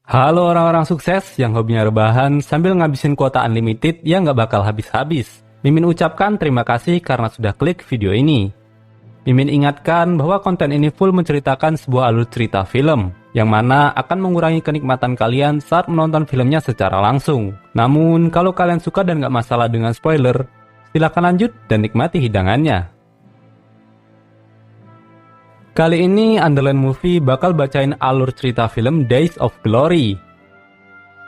Halo orang-orang sukses yang hobinya rebahan sambil ngabisin kuota unlimited yang nggak bakal habis-habis. Mimin ucapkan terima kasih karena sudah klik video ini. Mimin ingatkan bahwa konten ini full menceritakan sebuah alur cerita film, yang mana akan mengurangi kenikmatan kalian saat menonton filmnya secara langsung. Namun, kalau kalian suka dan nggak masalah dengan spoiler, silakan lanjut dan nikmati hidangannya. Kali ini Underland Movie bakal bacain alur cerita film Days of Glory.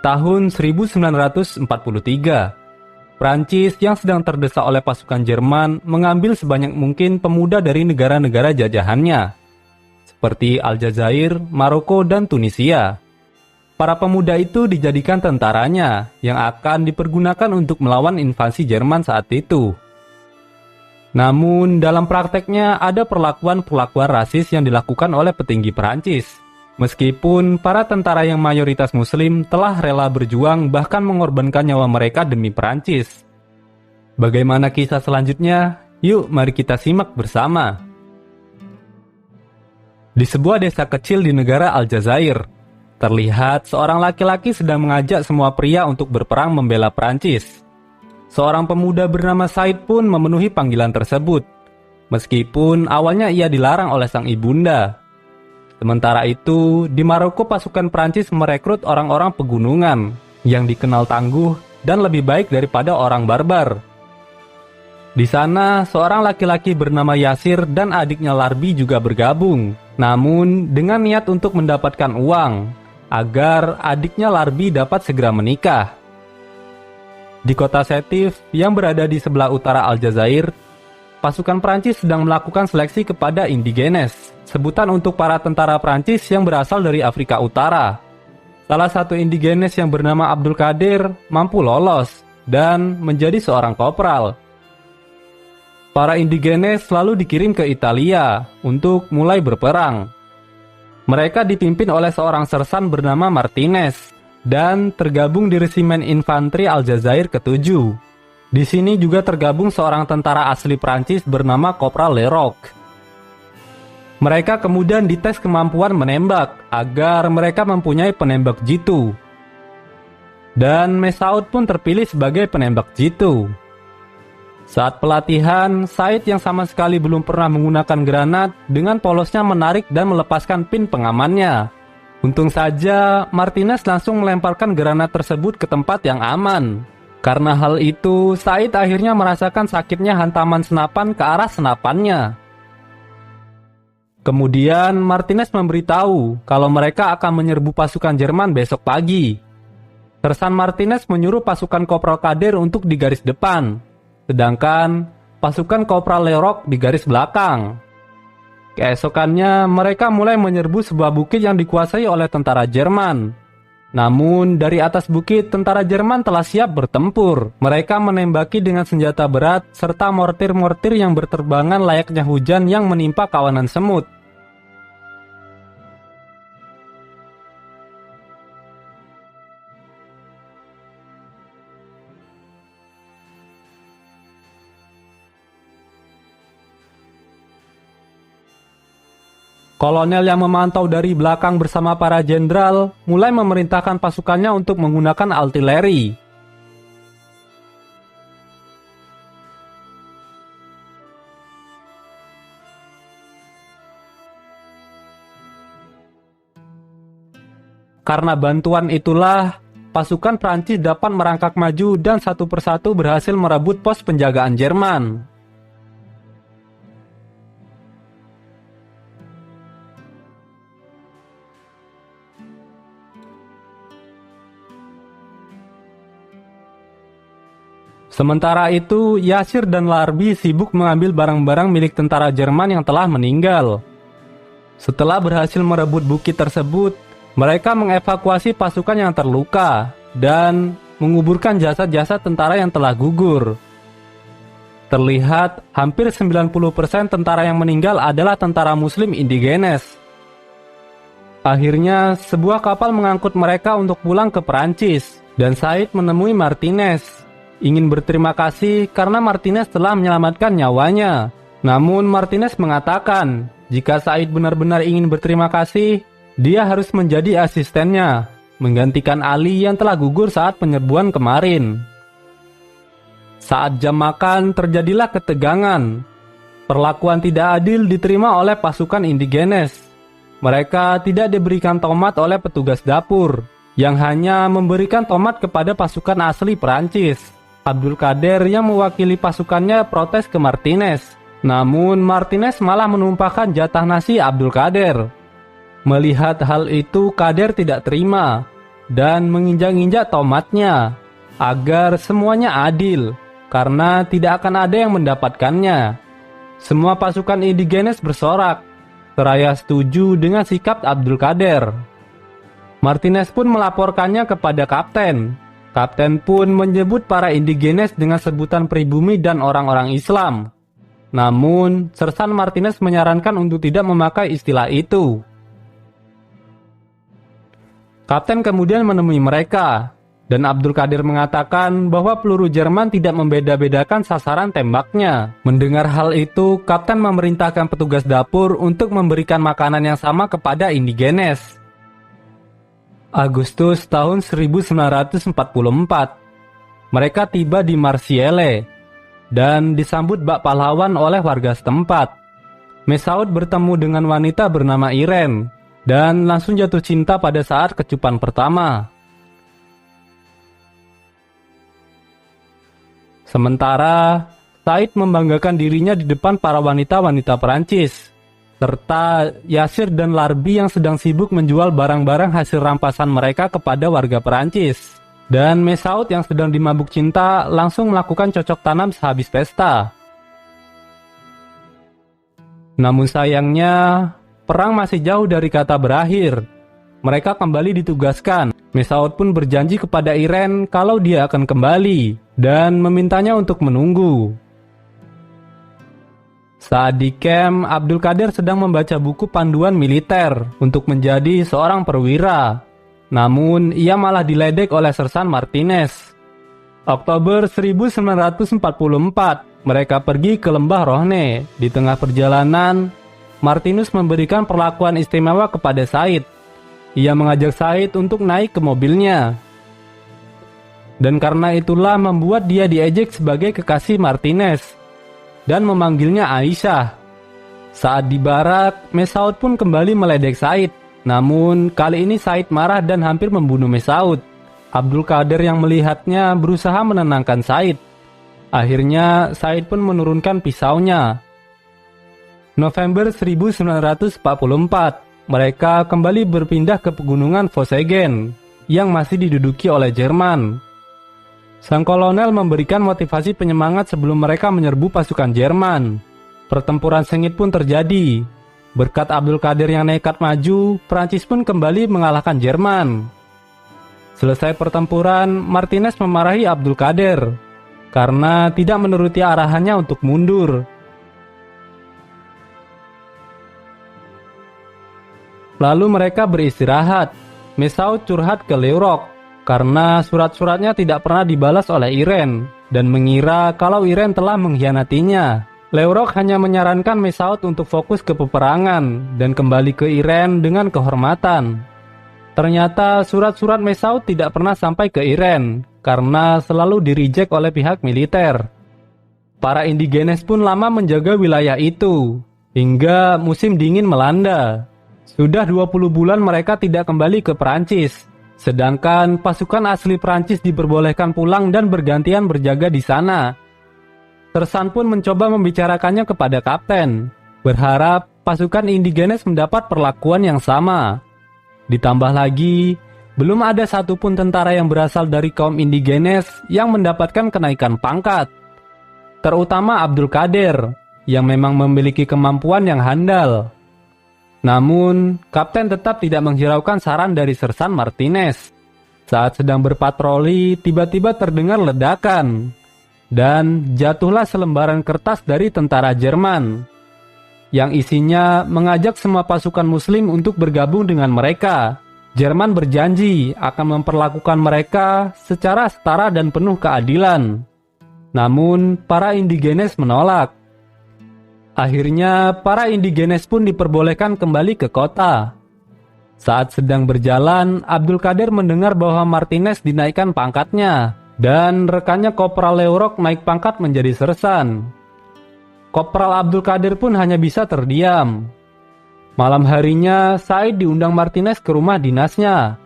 Tahun 1943, Prancis yang sedang terdesak oleh pasukan Jerman mengambil sebanyak mungkin pemuda dari negara-negara jajahannya, seperti Aljazair, Maroko, dan Tunisia. Para pemuda itu dijadikan tentaranya yang akan dipergunakan untuk melawan invasi Jerman saat itu. Namun, dalam prakteknya ada perlakuan-perlakuan rasis yang dilakukan oleh petinggi Perancis. Meskipun para tentara yang mayoritas muslim telah rela berjuang bahkan mengorbankan nyawa mereka demi Perancis. Bagaimana kisah selanjutnya? Yuk, mari kita simak bersama. Di sebuah desa kecil di negara Aljazair, terlihat seorang laki-laki sedang mengajak semua pria untuk berperang membela Perancis. Seorang pemuda bernama Said pun memenuhi panggilan tersebut, meskipun awalnya ia dilarang oleh sang ibunda. Sementara itu, di Maroko pasukan Prancis merekrut orang-orang pegunungan yang dikenal tangguh dan lebih baik daripada orang barbar. Di sana, seorang laki-laki bernama Yasir dan adiknya Larbi juga bergabung, namun dengan niat untuk mendapatkan uang, agar adiknya Larbi dapat segera menikah. Di kota Sétif yang berada di sebelah utara Aljazair, pasukan Prancis sedang melakukan seleksi kepada indigenes, sebutan untuk para tentara Prancis yang berasal dari Afrika Utara. Salah satu indigenes yang bernama Abdul Qadir mampu lolos dan menjadi seorang kopral. Para indigenes lalu dikirim ke Italia untuk mulai berperang. Mereka dipimpin oleh seorang sersan bernama Martinez dan tergabung di Resimen Infanteri Aljazair ke-7. Di sini juga tergabung seorang tentara asli Prancis bernama Kopral Leroc. Mereka kemudian dites kemampuan menembak agar mereka mempunyai penembak jitu. Dan Mesaud pun terpilih sebagai penembak jitu. Saat pelatihan, Said yang sama sekali belum pernah menggunakan granat dengan polosnya menarik dan melepaskan pin pengamannya. Untung saja, Martinez langsung melemparkan granat tersebut ke tempat yang aman. Karena hal itu, Said akhirnya merasakan sakitnya hantaman senapan ke arah senapannya. Kemudian, Martinez memberitahu kalau mereka akan menyerbu pasukan Jerman besok pagi. Sersan Martinez menyuruh pasukan Kopral Kadir untuk di garis depan, sedangkan pasukan Kopral Leroc di garis belakang. Keesokannya, mereka mulai menyerbu sebuah bukit yang dikuasai oleh tentara Jerman. Namun, dari atas bukit, tentara Jerman telah siap bertempur. Mereka menembaki dengan senjata berat, serta mortir-mortir yang berterbangan layaknya hujan yang menimpa kawanan semut. Kolonel yang memantau dari belakang bersama para jenderal mulai memerintahkan pasukannya untuk menggunakan artileri. Karena bantuan itulah, pasukan Prancis dapat merangkak maju dan satu persatu berhasil merebut pos penjagaan Jerman. Sementara itu, Yasir dan Larbi sibuk mengambil barang-barang milik tentara Jerman yang telah meninggal. Setelah berhasil merebut bukit tersebut, mereka mengevakuasi pasukan yang terluka dan menguburkan jasad-jasad tentara yang telah gugur. Terlihat hampir 90% tentara yang meninggal adalah tentara muslim indigenes. Akhirnya, sebuah kapal mengangkut mereka untuk pulang ke Perancis, dan Said menemui Martinez. Ingin berterima kasih karena Martinez telah menyelamatkan nyawanya. Namun Martinez mengatakan, jika Said benar-benar ingin berterima kasih, dia harus menjadi asistennya. menggantikan Ali yang telah gugur saat penyerbuan kemarin. Saat jam makan, terjadilah ketegangan. Perlakuan tidak adil diterima oleh pasukan indigenes. Mereka tidak diberikan tomat oleh petugas dapur, yang hanya memberikan tomat kepada pasukan asli Perancis. Abdul Qadir yang mewakili pasukannya protes ke Martinez. Namun Martinez malah menumpahkan jatah nasi Abdul Qadir. Melihat hal itu, Qadir tidak terima dan menginjak-injak tomatnya agar semuanya adil, karena tidak akan ada yang mendapatkannya. Semua pasukan indigenes bersorak, seraya setuju dengan sikap Abdul Qadir. Martinez pun melaporkannya kepada kapten. Kapten pun menyebut para indigenes dengan sebutan pribumi dan orang-orang Islam. Namun, Sersan Martinez menyarankan untuk tidak memakai istilah itu. Kapten kemudian menemui mereka, dan Abdul Qadir mengatakan bahwa peluru Jerman tidak membeda-bedakan sasaran tembaknya. Mendengar hal itu, Kapten memerintahkan petugas dapur untuk memberikan makanan yang sama kepada indigenes. Agustus tahun 1944, mereka tiba di Marseille dan disambut bak pahlawan oleh warga setempat. Mesaud bertemu dengan wanita bernama Irene dan langsung jatuh cinta pada saat kecupan pertama. Sementara, Said membanggakan dirinya di depan para wanita-wanita Perancis, serta Yasir dan Larbi yang sedang sibuk menjual barang-barang hasil rampasan mereka kepada warga Perancis. Dan Mesaud yang sedang dimabuk cinta langsung melakukan cocok tanam sehabis pesta. Namun sayangnya, perang masih jauh dari kata berakhir. Mereka kembali ditugaskan. Mesaud pun berjanji kepada Irene kalau dia akan kembali dan memintanya untuk menunggu. Saat di camp, Abdul Qadir sedang membaca buku panduan militer untuk menjadi seorang perwira. Namun, ia malah diledek oleh Sersan Martinez. Oktober 1944, mereka pergi ke lembah Rohne. Di tengah perjalanan, Martinez memberikan perlakuan istimewa kepada Said. Ia mengajak Said untuk naik ke mobilnya. Dan karena itulah membuat dia diejek sebagai kekasih Martinez dan memanggilnya Aisyah. Saat di barak, Mesaud pun kembali meledek Said. Namun, kali ini Said marah dan hampir membunuh Mesaud. Abdul Qadir yang melihatnya berusaha menenangkan Said. Akhirnya, Said pun menurunkan pisaunya. November 1944, mereka kembali berpindah ke pegunungan Vosegen yang masih diduduki oleh Jerman. Sang kolonel memberikan motivasi penyemangat sebelum mereka menyerbu pasukan Jerman. Pertempuran sengit pun terjadi. Berkat Abdul Qadir yang nekat maju, Prancis pun kembali mengalahkan Jerman. Selesai pertempuran, Martinez memarahi Abdul Qadir karena tidak menuruti arahannya untuk mundur. Lalu mereka beristirahat. Mesaud curhat ke Leroux karena surat-suratnya tidak pernah dibalas oleh Irene dan mengira kalau Irene telah mengkhianatinya. Leroux hanya menyarankan Mesaud untuk fokus ke peperangan dan kembali ke Irene dengan kehormatan. Ternyata surat-surat Mesaud tidak pernah sampai ke Irene karena selalu di-reject oleh pihak militer. Para indigenes pun lama menjaga wilayah itu hingga musim dingin melanda. Sudah 20 bulan mereka tidak kembali ke Perancis, sedangkan pasukan asli Perancis diperbolehkan pulang dan bergantian berjaga di sana. Sersan pun mencoba membicarakannya kepada kapten, berharap pasukan indigenes mendapat perlakuan yang sama. Ditambah lagi, belum ada satupun tentara yang berasal dari kaum indigenes yang mendapatkan kenaikan pangkat. Terutama Abdul Qadir, yang memang memiliki kemampuan yang handal. Namun, kapten tetap tidak menghiraukan saran dari Sersan Martinez. Saat sedang berpatroli, tiba-tiba terdengar ledakan. Dan jatuhlah selembaran kertas dari tentara Jerman, yang isinya mengajak semua pasukan muslim untuk bergabung dengan mereka. Jerman berjanji akan memperlakukan mereka secara setara dan penuh keadilan. Namun, para indigenes menolak. Akhirnya, para indigenes pun diperbolehkan kembali ke kota. Saat sedang berjalan, Abdul Qadir mendengar bahwa Martinez dinaikkan pangkatnya, dan rekannya Kopral Leurok naik pangkat menjadi sersan. Kopral Abdul Qadir pun hanya bisa terdiam. Malam harinya, Said diundang Martinez ke rumah dinasnya.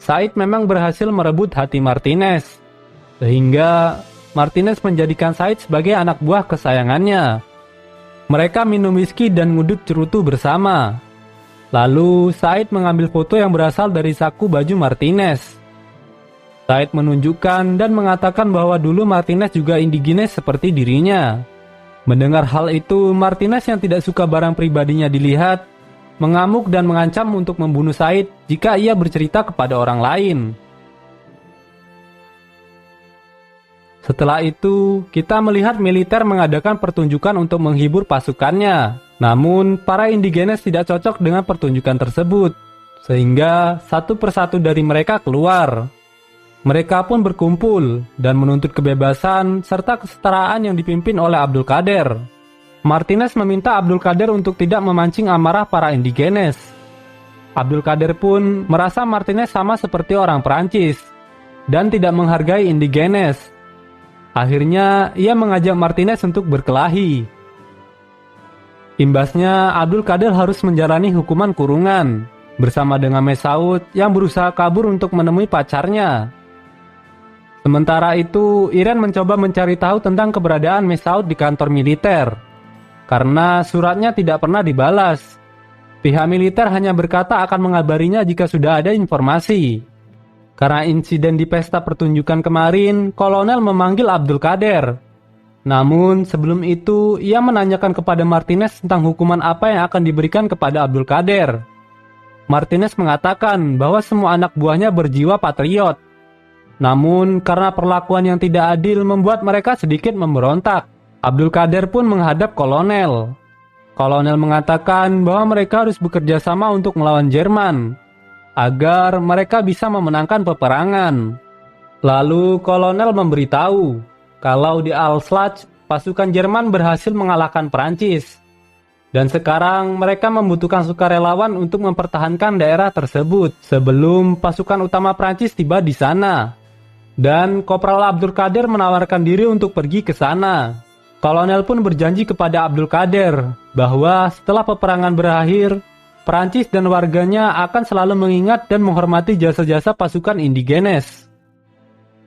Said memang berhasil merebut hati Martinez, sehingga Martinez menjadikan Said sebagai anak buah kesayangannya. Mereka minum whisky dan ngudut cerutu bersama. Lalu Said mengambil foto yang berasal dari saku baju Martinez. Said menunjukkan dan mengatakan bahwa dulu Martinez juga indigenes seperti dirinya. Mendengar hal itu, Martinez yang tidak suka barang pribadinya dilihat, mengamuk dan mengancam untuk membunuh Said jika ia bercerita kepada orang lain. Setelah itu, kita melihat militer mengadakan pertunjukan untuk menghibur pasukannya. Namun, para indigenes tidak cocok dengan pertunjukan tersebut, sehingga satu persatu dari mereka keluar. Mereka pun berkumpul dan menuntut kebebasan serta kesetaraan yang dipimpin oleh Abdul Qadir. Martinez meminta Abdul Qadir untuk tidak memancing amarah para indigenes. Abdul Qadir pun merasa Martinez sama seperti orang Perancis dan tidak menghargai indigenes. Akhirnya, ia mengajak Martinez untuk berkelahi. Imbasnya, Abdul Qadir harus menjalani hukuman kurungan bersama dengan Mesaud yang berusaha kabur untuk menemui pacarnya. Sementara itu, Iren mencoba mencari tahu tentang keberadaan Mesaud di kantor militer, karena suratnya tidak pernah dibalas. Pihak militer hanya berkata akan mengabarinya jika sudah ada informasi. Karena insiden di pesta pertunjukan kemarin, kolonel memanggil Abdul Qadir. Namun, sebelum itu, ia menanyakan kepada Martinez tentang hukuman apa yang akan diberikan kepada Abdul Qadir. Martinez mengatakan bahwa semua anak buahnya berjiwa patriot. Namun, karena perlakuan yang tidak adil membuat mereka sedikit memberontak. Abdul Qadir pun menghadap kolonel. Kolonel mengatakan bahwa mereka harus bekerja sama untuk melawan Jerman, agar mereka bisa memenangkan peperangan. Lalu kolonel memberitahu kalau di Al-Slaj pasukan Jerman berhasil mengalahkan Perancis, dan sekarang mereka membutuhkan sukarelawan untuk mempertahankan daerah tersebut sebelum pasukan utama Perancis tiba di sana. Dan Kopral Abdul Qadir menawarkan diri untuk pergi ke sana. Kolonel pun berjanji kepada Abdul Qadir bahwa setelah peperangan berakhir, Perancis dan warganya akan selalu mengingat dan menghormati jasa-jasa pasukan indigenes.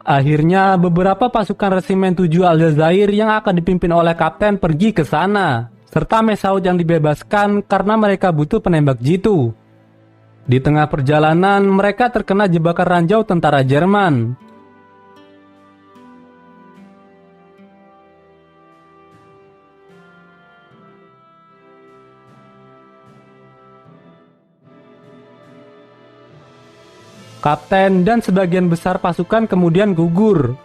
Akhirnya, beberapa pasukan resimen 7 Aljazair yang akan dipimpin oleh kapten pergi ke sana, serta Mesaud yang dibebaskan karena mereka butuh penembak jitu. Di tengah perjalanan, mereka terkena jebakan ranjau tentara Jerman. Kapten dan sebagian besar pasukan kemudian gugur,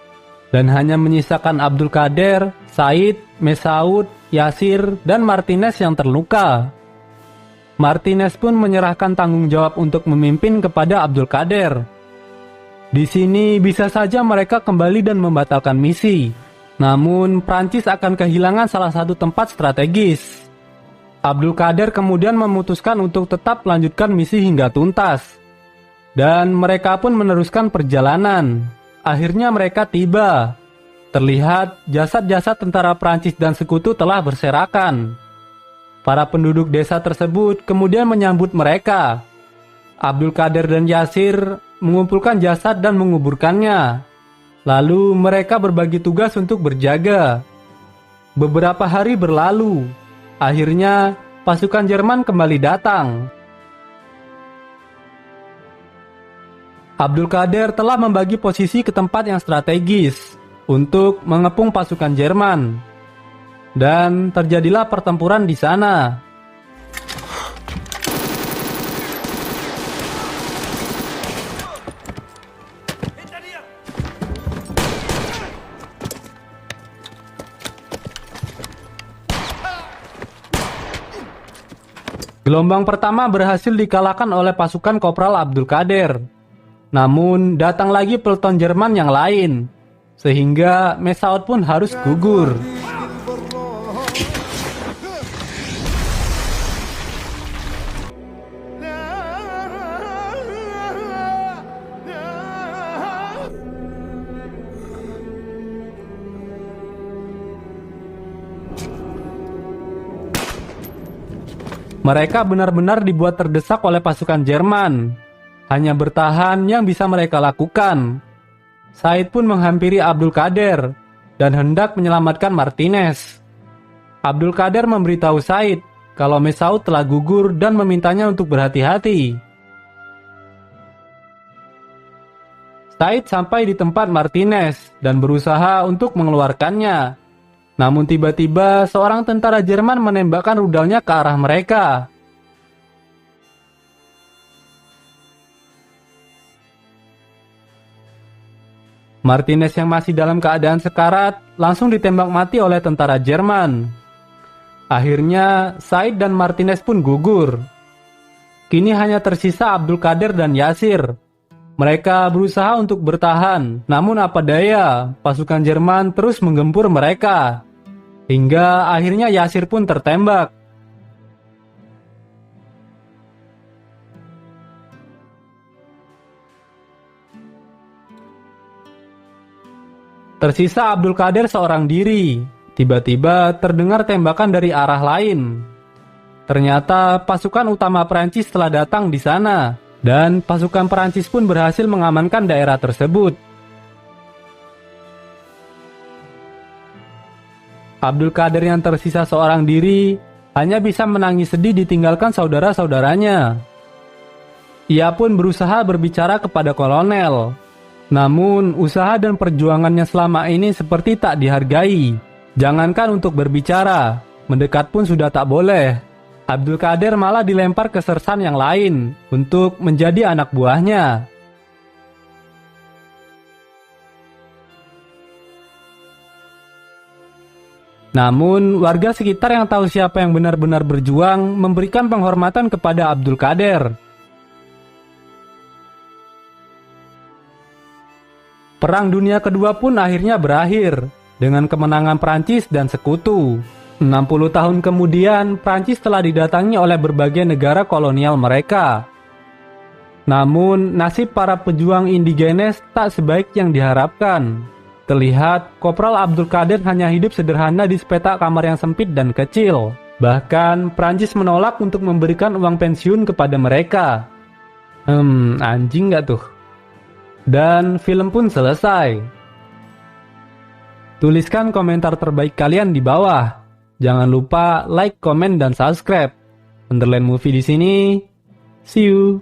dan hanya menyisakan Abdul Qadir, Said, Mesaud, Yasir, dan Martinez yang terluka. Martinez pun menyerahkan tanggung jawab untuk memimpin kepada Abdul Qadir. Di sini bisa saja mereka kembali dan membatalkan misi, namun Prancis akan kehilangan salah satu tempat strategis. Abdul Qadir kemudian memutuskan untuk tetap melanjutkan misi hingga tuntas. Dan mereka pun meneruskan perjalanan. Akhirnya mereka tiba. Terlihat jasad-jasad tentara Prancis dan sekutu telah berserakan. Para penduduk desa tersebut kemudian menyambut mereka. Abdul Qadir dan Yasir mengumpulkan jasad dan menguburkannya. Lalu mereka berbagi tugas untuk berjaga. Beberapa hari berlalu. Akhirnya pasukan Jerman kembali datang. Abdul Qadir telah membagi posisi ke tempat yang strategis untuk mengepung pasukan Jerman. Dan terjadilah pertempuran di sana. Gelombang pertama berhasil dikalahkan oleh pasukan Kopral Abdul Qadir. Namun, datang lagi peleton Jerman yang lain, sehingga Mesaud pun harus gugur. Mereka benar-benar dibuat terdesak oleh pasukan Jerman. Hanya bertahan yang bisa mereka lakukan. Said pun menghampiri Abdul Qadir dan hendak menyelamatkan Martinez. Abdul Qadir memberitahu Said kalau Mesaud telah gugur dan memintanya untuk berhati-hati. Said sampai di tempat Martinez dan berusaha untuk mengeluarkannya. Namun tiba-tiba seorang tentara Jerman menembakkan rudalnya ke arah mereka. Martinez yang masih dalam keadaan sekarat langsung ditembak mati oleh tentara Jerman. Akhirnya Said dan Martinez pun gugur. Kini hanya tersisa Abdul Qadir dan Yasir. Mereka berusaha untuk bertahan, namun apa daya, pasukan Jerman terus menggempur mereka. Hingga akhirnya Yasir pun tertembak. Tersisa Abdul Qadir seorang diri. Tiba-tiba terdengar tembakan dari arah lain. Ternyata pasukan utama Prancis telah datang di sana. Dan pasukan Perancis pun berhasil mengamankan daerah tersebut. Abdul Qadir yang tersisa seorang diri hanya bisa menangis sedih ditinggalkan saudara-saudaranya. Ia pun berusaha berbicara kepada kolonel. Namun usaha dan perjuangannya selama ini seperti tak dihargai. Jangankan untuk berbicara, mendekat pun sudah tak boleh. Abdul Qadir malah dilempar ke sersan yang lain untuk menjadi anak buahnya. Namun, warga sekitar yang tahu siapa yang benar-benar berjuang memberikan penghormatan kepada Abdul Qadir. Perang Dunia Kedua pun akhirnya berakhir dengan kemenangan Prancis dan sekutu. 60 tahun kemudian, Prancis telah didatangi oleh berbagai negara kolonial mereka. Namun, nasib para pejuang indigenes tak sebaik yang diharapkan. Terlihat, Kopral Abdul Qadir hanya hidup sederhana di sepetak kamar yang sempit dan kecil. Bahkan, Prancis menolak untuk memberikan uang pensiun kepada mereka. Anjing gak tuh? Dan film pun selesai. Tuliskan komentar terbaik kalian di bawah. Jangan lupa like, komen, dan subscribe. Underline Movie di sini. See you.